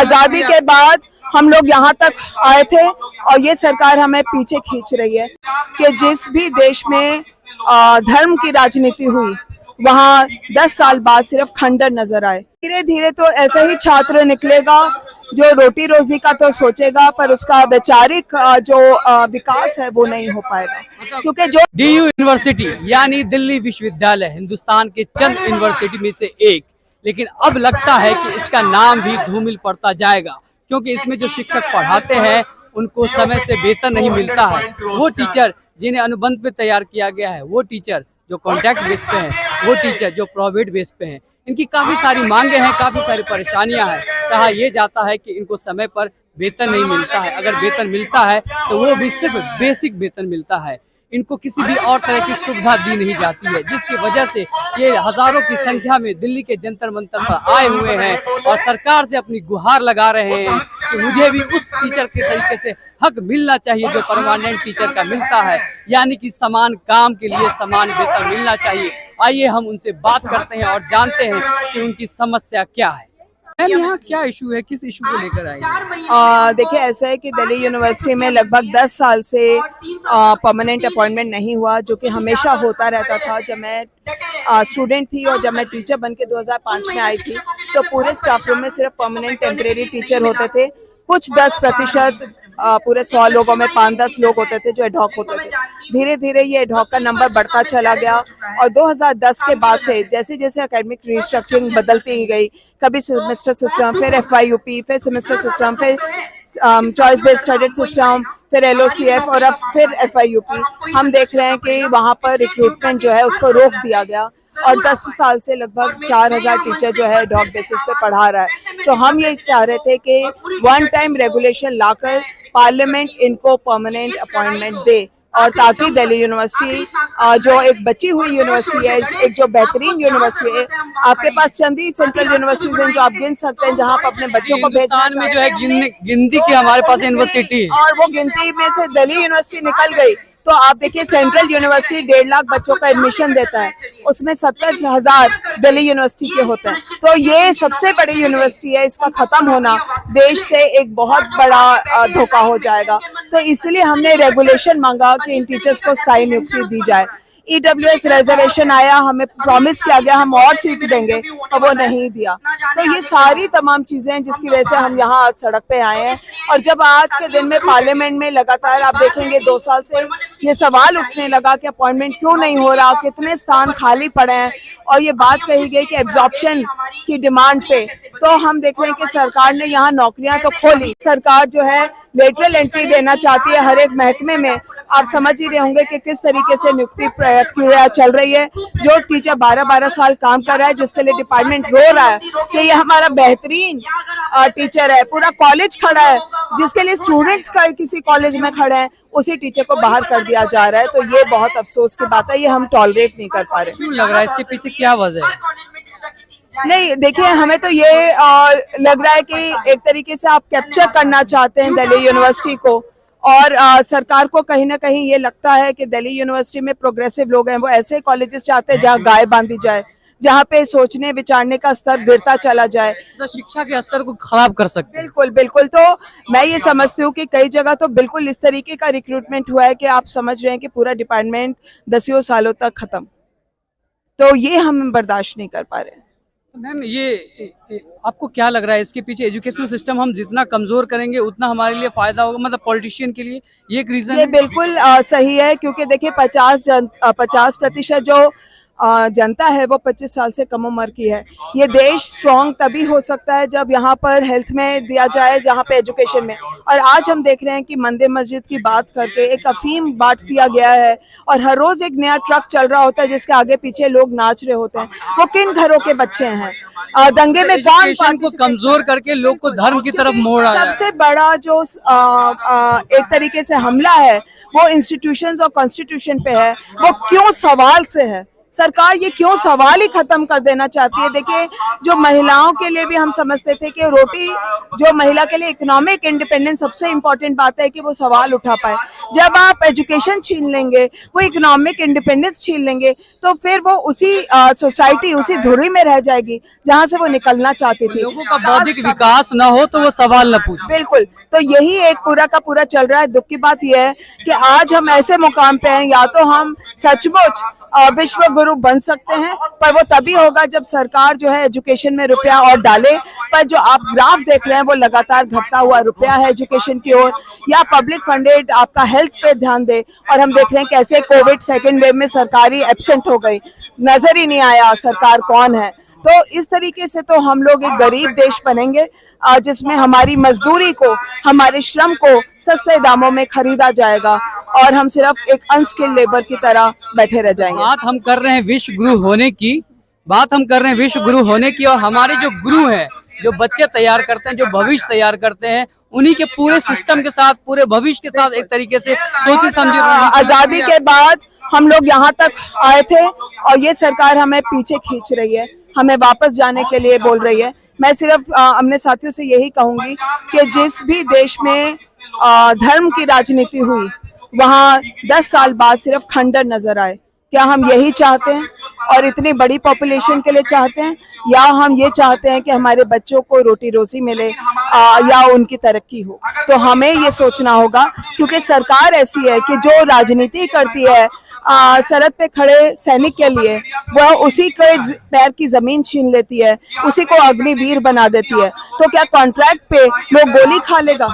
आजादी के बाद हम लोग यहाँ तक आए थे और ये सरकार हमें पीछे खींच रही है कि जिस भी देश में धर्म की राजनीति हुई वहाँ 10 साल बाद सिर्फ खंडर नजर आए। धीरे धीरे तो ऐसा ही छात्र निकलेगा जो रोटी रोजी का तो सोचेगा पर उसका वैचारिक जो विकास है वो नहीं हो पाएगा, क्योंकि जो डीयू यूनिवर्सिटी यानी दिल्ली विश्वविद्यालय हिंदुस्तान के चंद यूनिवर्सिटी में से एक, लेकिन अब लगता है कि इसका नाम भी धूमिल पड़ता जाएगा, क्योंकि इसमें जो शिक्षक पढ़ाते हैं उनको समय से वेतन नहीं मिलता है। वो टीचर जिन्हें अनुबंध पे तैयार किया गया है, वो टीचर जो कॉन्ट्रैक्ट बेस पे हैं, वो टीचर जो प्राइवेट बेस पे हैं, इनकी काफ़ी सारी मांगे हैं, काफ़ी सारी परेशानियां हैं। कहा यह जाता है कि इनको समय पर वेतन नहीं मिलता है, अगर वेतन मिलता है तो वो भी सिर्फ बेसिक वेतन मिलता है, इनको किसी भी और तरह की सुविधा दी नहीं जाती है, जिसकी वजह से ये हजारों की संख्या में दिल्ली के जंतर मंतर पर आए हुए हैं और सरकार से अपनी गुहार लगा रहे हैं कि मुझे भी उस टीचर के तरीके से हक मिलना चाहिए जो परमानेंट टीचर का मिलता है, यानी कि समान काम के लिए समान वेतन मिलना चाहिए। आइए हम उनसे बात करते हैं और जानते हैं कि उनकी समस्या क्या है। मैम, यहाँ क्या इशू है, किस इशू को लेकर आए? देखिए, ऐसा है कि दिल्ली यूनिवर्सिटी में लगभग 10 साल से परमानेंट अपॉइंटमेंट नहीं हुआ, जो कि हमेशा होता रहता था। जब मैं स्टूडेंट थी और जब मैं टीचर बन के 2005 में आई थी तो पूरे स्टाफ रूम में सिर्फ परमानेंट टेम्परेरी टीचर होते थे। कुछ 10% पूरे 100 लोगों में 5-10 लोग होते थे जो एडहॉक होते थे। धीरे धीरे ये एडहॉक का नंबर बढ़ता चला गया और 2010 के बाद से जैसे जैसे एकेडमिक रिस्ट्रक्चरिंग बदलती ही गई, कभी सेमेस्टर सिस्टम, फिर FYUP, फिर सेमेस्टर सिस्टम, फिर चॉइस बेस्ड क्रेडिट सिस्टम, फिर LOCF और अब फिर FYUP, हम देख रहे हैं कि वहाँ पर रिक्रूटमेंट जो है उसको रोक दिया गया और 10 साल से लगभग 4000 टीचर जो है एडहॉक बेसिस पे पढ़ा रहा है। तो हम ये चाह रहे थे कि वन टाइम रेगुलेशन लाकर पार्लियामेंट इनको परमानेंट अपॉइंटमेंट दे और ताकि दिल्ली यूनिवर्सिटी जो एक बची हुई यूनिवर्सिटी है, एक जो बेहतरीन यूनिवर्सिटी है, आपके पास चंद ही सेंट्रल यूनिवर्सिटीज हैं जो आप गिन सकते हैं जहां पर अपने बच्चों को भेजना में जो है गिनती की हमारे पास यूनिवर्सिटी और वो गिनती में से दिल्ली यूनिवर्सिटी निकल गई। तो आप देखिए, सेंट्रल यूनिवर्सिटी 1.5 लाख बच्चों का एडमिशन देता है, उसमें 70,000 दिल्ली यूनिवर्सिटी के होते हैं। तो ये सबसे बड़ी यूनिवर्सिटी है, इसका खत्म होना देश से एक बहुत बड़ा धोखा हो जाएगा। तो इसलिए हमने रेगुलेशन मांगा कि इन टीचर्स को स्थायी नियुक्ति दी जाए। EWS रिजर्वेशन आया, हमें प्रॉमिस किया गया हम और सीट देंगे और वो नहीं दिया। तो ये सारी तमाम चीजें हैं जिसकी वजह से हम यहाँ आज सड़क पे आए हैं। और जब आज के दिन में पार्लियामेंट में लगातार आप देखेंगे 2 साल से ये सवाल उठने लगा कि अपॉइंटमेंट क्यों नहीं हो रहा, कितने स्थान खाली पड़े हैं, और ये बात कही गई कि एब्जॉर्प्शन की डिमांड पे, तो हम देख रहे हैं कि सरकार ने यहाँ नौकरियां तो खोली। सरकार जो है लेटरल एंट्री देना चाहती है हर एक महकमे में। आप समझ ही रहे होंगे कि किस तरीके से नियुक्ति प्रक्रिया चल रही है। जो टीचर 12-12 साल काम कर रहा है, जिसके लिए डिपार्टमेंट रो रहा है कि ये हमारा बेहतरीन टीचर है, पूरा कॉलेज खड़ा है, जिसके लिए स्टूडेंट्स का किसी कॉलेज में खड़े हैं, उसी टीचर को बाहर कर दिया जा रहा है। तो ये बहुत अफसोस की बात है, ये हम टॉलरेट नहीं कर पा रहे। क्यों लग रहा है, इसके पीछे क्या वजह है? नहीं, देखिए, हमें तो ये लग रहा है कि एक तरीके से आप कैप्चर करना चाहते हैं दिल्ली यूनिवर्सिटी को, और सरकार को कहीं ना कहीं ये लगता है कि दिल्ली यूनिवर्सिटी में प्रोग्रेसिव लोग हैं, वो ऐसे कॉलेजेस चाहते हैं जहाँ गाय बांधी जाए, जहाँ पे सोचने विचारने का स्तर गिरता चला जाए, तो शिक्षा के स्तर को खराब कर सकते हैं। बिल्कुल बिल्कुल। तो मैं ये समझती हूँ कि कई जगह तो बिल्कुल इस तरीके का रिक्रूटमेंट हुआ है कि आप समझ रहे हैं कि पूरा डिपार्टमेंट 10 सालों तक खत्म। तो ये हम बर्दाश्त नहीं कर पा रहे हैं। मैम, ये आपको क्या लग रहा है, इसके पीछे एजुकेशन सिस्टम हम जितना कमजोर करेंगे उतना हमारे लिए फायदा होगा, मतलब पॉलिटिशियन के लिए ये एक रीजन है? ये बिल्कुल सही है, क्योंकि देखिए 50% जो जनता है वो 25 साल से कम उम्र की है। ये देश स्ट्रॉन्ग तभी हो सकता है जब यहाँ पर हेल्थ में दिया जाए, जहाँ पे एजुकेशन में। और आज हम देख रहे हैं कि मंदिर मस्जिद की बात करके एक अफीम बांट दिया गया है और हर रोज एक नया ट्रक चल रहा होता है जिसके आगे पीछे लोग नाच रहे होते हैं। वो किन घरों के बच्चे हैं? दंगे में कौन को कमजोर करके लोग को धर्म की तरफ मोड़ रहा है। सबसे बड़ा जो एक तरीके से हमला है वो इंस्टीट्यूशंस और कॉन्स्टिट्यूशन पे है। वो क्यों सवाल से है? सरकार ये क्यों सवाल ही खत्म कर देना चाहती है। देखिए, जो महिलाओं के लिए भी हम समझते थे कि रोटी, जो महिला के लिए इकोनॉमिक इंडिपेंडेंस सबसे इम्पोर्टेंट बात है कि वो सवाल उठा पाए। जब आप एजुकेशन छीन लेंगे, वो इकोनॉमिक इंडिपेंडेंस छीन लेंगे, तो फिर वो उसी सोसाइटी, उसी धुरी में रह जाएगी जहां से वो निकलना चाहती थी। लोगों का बौद्धिक विकास ना हो तो वो सवाल न पूछे। बिल्कुल, तो यही एक पूरा का पूरा चल रहा है। दुख की बात यह है कि आज हम ऐसे मुकाम पे हैं, या तो हम सचमुच विश्व गुरु बन सकते हैं, पर वो तभी होगा जब सरकार जो है एजुकेशन में रुपया और डाले। पर जो आप ग्राफ देख रहे हैं वो लगातार घटता हुआ रुपया है एजुकेशन की ओर, या पब्लिक फंडेड आपका हेल्थ पे ध्यान दे। और हम देख रहे हैं कैसे कोविड सेकेंड वेव में सरकारी एब्सेंट हो गई, नजर ही नहीं आया सरकार कौन है। तो इस तरीके से तो हम लोग एक गरीब देश बनेंगे जिसमें हमारी मजदूरी को, हमारे श्रम को सस्ते दामों में खरीदा जाएगा और हम सिर्फ एक अनस्किल्ड लेबर की तरह बैठे रह जाएंगे। बात हम कर रहे हैं विश्व गुरु होने की, और हमारे जो गुरु हैं, जो बच्चे तैयार करते हैं, जो भविष्य तैयार करते हैं, उन्हीं के पूरे सिस्टम के साथ, पूरे भविष्य के साथ एक तरीके से सोचे समझे। आजादी के बाद हम लोग यहाँ तक आए थे और ये सरकार हमें पीछे खींच रही है, हमें वापस जाने के लिए बोल रही है। मैं सिर्फ अपने साथियों से यही कहूंगी कि जिस भी देश में धर्म की राजनीति हुई, वहाँ 10 साल बाद सिर्फ खंडर नजर आए। क्या हम यही चाहते हैं और इतनी बड़ी पॉपुलेशन के लिए चाहते हैं, या हम ये चाहते हैं कि हमारे बच्चों को रोटी रोजी मिले या उनकी तरक्की हो? तो हमें ये सोचना होगा, क्योंकि सरकार ऐसी है कि जो राजनीति करती है सरहद पे खड़े सैनिक के लिए, वह उसी के पैर की जमीन छीन लेती है, उसी को अग्निवीर बना देती है। तो क्या कॉन्ट्रैक्ट पे लोग गोली खा लेगा?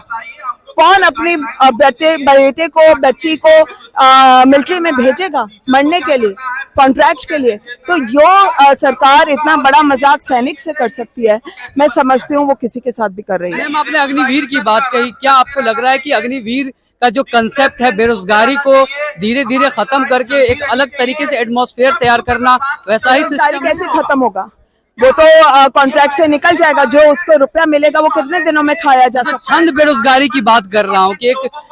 कौन अपनी बेटे को, बच्ची को मिलिट्री में भेजेगा मरने के लिए, कॉन्ट्रैक्ट के लिए? तो जो सरकार इतना बड़ा मजाक सैनिक से कर सकती है, मैं समझती हूँ वो किसी के साथ भी कर रही है। मैम, आपने अग्निवीर की बात कही, क्या आपको लग रहा है कि अग्निवीर का जो कंसेप्ट है, बेरोजगारी को धीरे धीरे खत्म करके एक अलग तरीके से एटमॉस्फेयर तैयार करना, वैसा ही सिस्टम कैसे खत्म होगा? वो तो कॉन्ट्रैक्ट से निकल जाएगा, जो उसको रुपया मिलेगा वो कितने दिनों में खाया जा सकता है। छंद बेरोजगारी की बात कर रहा हूँ कि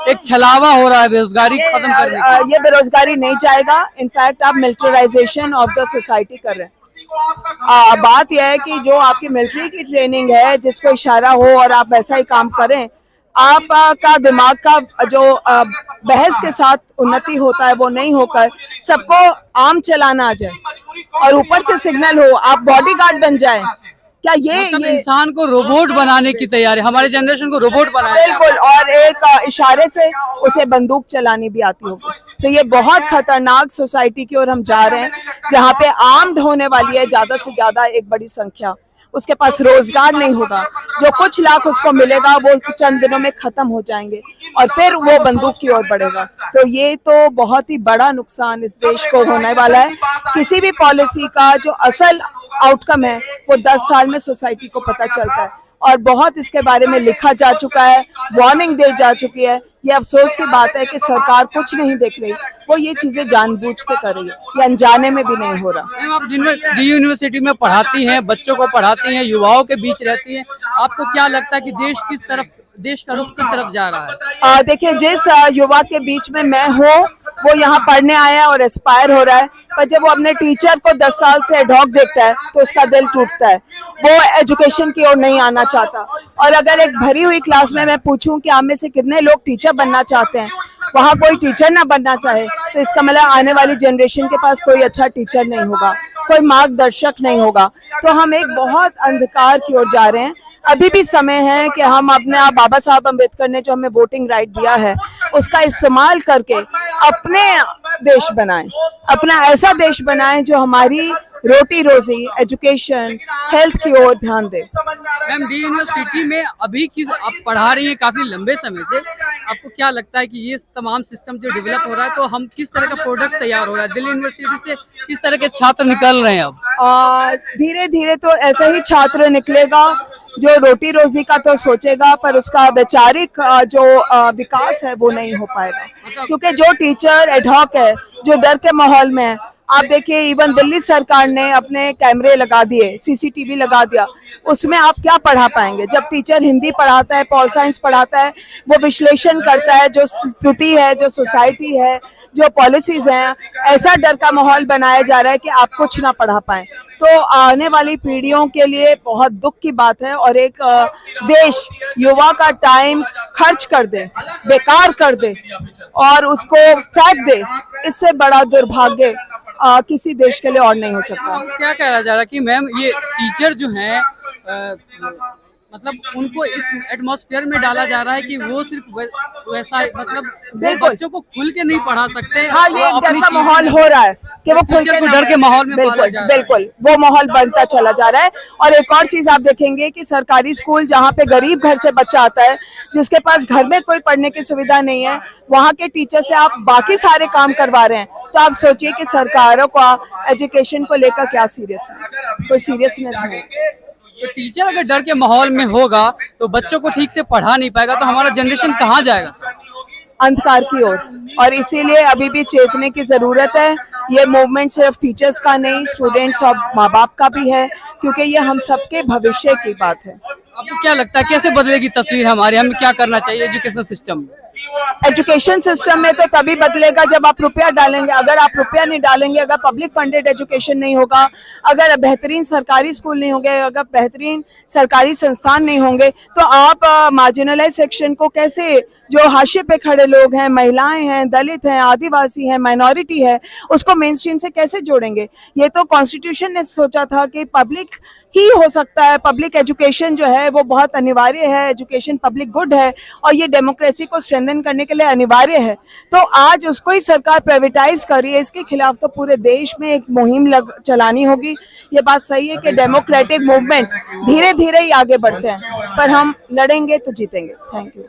एक छलावा हो रहा है बेरोजगारी खत्म करने का। ये बेरोजगारी नहीं जाएगा, इनफैक्ट आप मिलिट्राइजेशन ऑफ द सोसाइटी कर रहे हैं। बात यह है कि जो आपकी मिलिट्री की ट्रेनिंग है, जिसको इशारा हो और आप वैसा ही काम करें, आप का दिमाग का जो बहस के साथ उन्नति होता है वो नहीं होकर सबको आम चलाना आ जाए और ऊपर से सिग्नल हो, आप बॉडीगार्ड बन जाएं। क्या ये इंसान को रोबोट बनाने की तैयारी, हमारे जनरेशन को रोबोट बनाना? बिल्कुल, और एक इशारे से उसे बंदूक चलानी भी आती होगी। तो ये बहुत खतरनाक सोसाइटी की ओर हम जा रहे हैं, जहाँ पे आर्म्ड होने वाली है ज्यादा से ज्यादा एक बड़ी संख्या। उसके पास रोजगार नहीं होगा, जो कुछ लाख उसको मिलेगा वो चंद दिनों में खत्म हो जाएंगे और फिर वो बंदूक की ओर बढ़ेगा। तो ये तो बहुत ही बड़ा नुकसान इस देश को होने वाला है। किसी भी पॉलिसी का जो असल आउटकम है वो 10 साल में सोसाइटी को पता चलता है, और बहुत इसके बारे में लिखा जा चुका है, वार्निंग दी जा चुकी है। ये अफसोस की बात है कि सरकार कुछ नहीं देख रही, वो ये चीजें जानबूझ के कर रही है, ये अनजाने में भी नहीं हो रहा। आप डी यूनिवर्सिटी में पढ़ाती हैं, बच्चों को पढ़ाती हैं, युवाओं के बीच रहती हैं, आपको क्या लगता है कि देश का रुख किस तरफ जा रहा है? देखिए, जिस युवा के बीच में मैं हूँ वो यहाँ पढ़ने आया है और एस्पायर हो रहा है, पर जब वो अपने टीचर को 10 साल से एडहॉक देखता है तो उसका दिल टूटता है, वो एजुकेशन की ओर नहीं आना चाहता। और अगर एक भरी हुई क्लास में मैं पूछूं कि आप में से कितने लोग टीचर बनना चाहते हैं, वहाँ कोई टीचर ना बनना चाहे, तो इसका मतलब आने वाली जनरेशन के पास कोई अच्छा टीचर नहीं होगा, कोई मार्गदर्शक नहीं होगा। तो हम एक बहुत अंधकार की ओर जा रहे हैं। अभी भी समय है कि हम अपने आप, बाबा साहब अम्बेडकर ने जो हमें वोटिंग राइट दिया है, उसका इस्तेमाल करके अपने देश बनाएं, अपना ऐसा देश बनाएं जो हमारी रोटी रोजी, एजुकेशन, हेल्थ की ओर ध्यान दे। मैम, डी यूनिवर्सिटी में अभी आप पढ़ा रही हैं काफी लंबे समय से, आपको क्या लगता है कि ये तमाम सिस्टम जो डेवलप हो रहा है, तो हम किस तरह का प्रोडक्ट तैयार हो रहा है, दिल्ली यूनिवर्सिटी से किस तरह के छात्र निकल रहे हैं अब? धीरे धीरे तो ऐसा ही छात्र निकलेगा जो रोटी रोजी का तो सोचेगा, पर उसका वैचारिक जो विकास है वो नहीं हो पाएगा। क्योंकि जो टीचर एडहॉक है, जो डर के माहौल में है, आप देखिए इवन दिल्ली सरकार ने अपने कैमरे लगा दिए, सीसीटीवी लगा दिया, उसमें आप क्या पढ़ा पाएंगे? जब टीचर हिंदी पढ़ाता है, पॉल साइंस पढ़ाता है, वो विश्लेषण करता है जो स्थिति है, जो सोसाइटी है, जो पॉलिसीज हैं, ऐसा डर का माहौल बनाया जा रहा है कि आप कुछ ना पढ़ा पाएं। तो आने वाली पीढ़ियों के लिए बहुत दुख की बात है, और एक देश युवा का टाइम खर्च कर दे, बेकार कर दे और उसको फेंक दे, इससे बड़ा दुर्भाग्य किसी देश के लिए और नहीं हो सकता। क्या कहना चाह रहा कि मैम ये टीचर जो हैं मतलब उनको इस एटमॉस्फेयर में डाला जा रहा है कि वो सिर्फ वैसा मतलब वो बच्चों को खुल के नहीं पढ़ा सकते। हाँ, ये डर का माहौल हो रहा है कि वो खुल के डर के माहौल में पाला जा रहा है। बिल्कुल वो माहौल बनता चला जा रहा है। और एक और चीज आप देखेंगे कि सरकारी स्कूल जहाँ पे गरीब घर से बच्चा आता है, जिसके पास घर में कोई पढ़ने की सुविधा नहीं है, वहाँ के टीचर से आप बाकी सारे काम करवा रहे हैं, तो आप सोचिए कि सरकारों का एजुकेशन को लेकर क्या सीरियसनेस, कोई सीरियसनेस नहीं। तो टीचर अगर डर के माहौल में होगा तो बच्चों को ठीक से पढ़ा नहीं पाएगा, तो हमारा जनरेशन कहाँ जाएगा? अंधकार की ओर। और इसीलिए अभी भी चेतने की जरूरत है। ये मूवमेंट सिर्फ टीचर्स का नहीं, स्टूडेंट्स और माँ बाप का भी है, क्योंकि ये हम सबके भविष्य की बात है। आपको क्या लगता है कैसे बदलेगी तस्वीर हमारी? हमें क्या करना चाहिए एजुकेशन सिस्टम में? एजुकेशन सिस्टम में तो तभी बदलेगा जब आप रुपया डालेंगे। अगर आप रुपया नहीं डालेंगे, अगर पब्लिक फंडेड एजुकेशन नहीं होगा, अगर बेहतरीन सरकारी स्कूल नहीं होंगे, अगर बेहतरीन सरकारी संस्थान नहीं होंगे, तो आप मार्जिनलाइज सेक्शन को कैसे, जो हाशिए पे खड़े लोग हैं, महिलाएं हैं, दलित हैं, आदिवासी हैं, माइनॉरिटी है, उसको मेन स्ट्रीम से कैसे जोड़ेंगे? ये तो कॉन्स्टिट्यूशन ने सोचा था कि पब्लिक ही हो सकता है, पब्लिक एजुकेशन जो है वो बहुत अनिवार्य है, एजुकेशन पब्लिक गुड है और ये डेमोक्रेसी को स्ट्रेंथन करने के लिए अनिवार्य है। तो आज उसको ही सरकार प्राइवेटाइज कर रही है। इसके खिलाफ तो पूरे देश में एक मुहिम चलानी होगी। ये बात सही है कि डेमोक्रेटिक मूवमेंट धीरे धीरे ही आगे बढ़ते हैं, पर हम लड़ेंगे तो जीतेंगे। Thank you.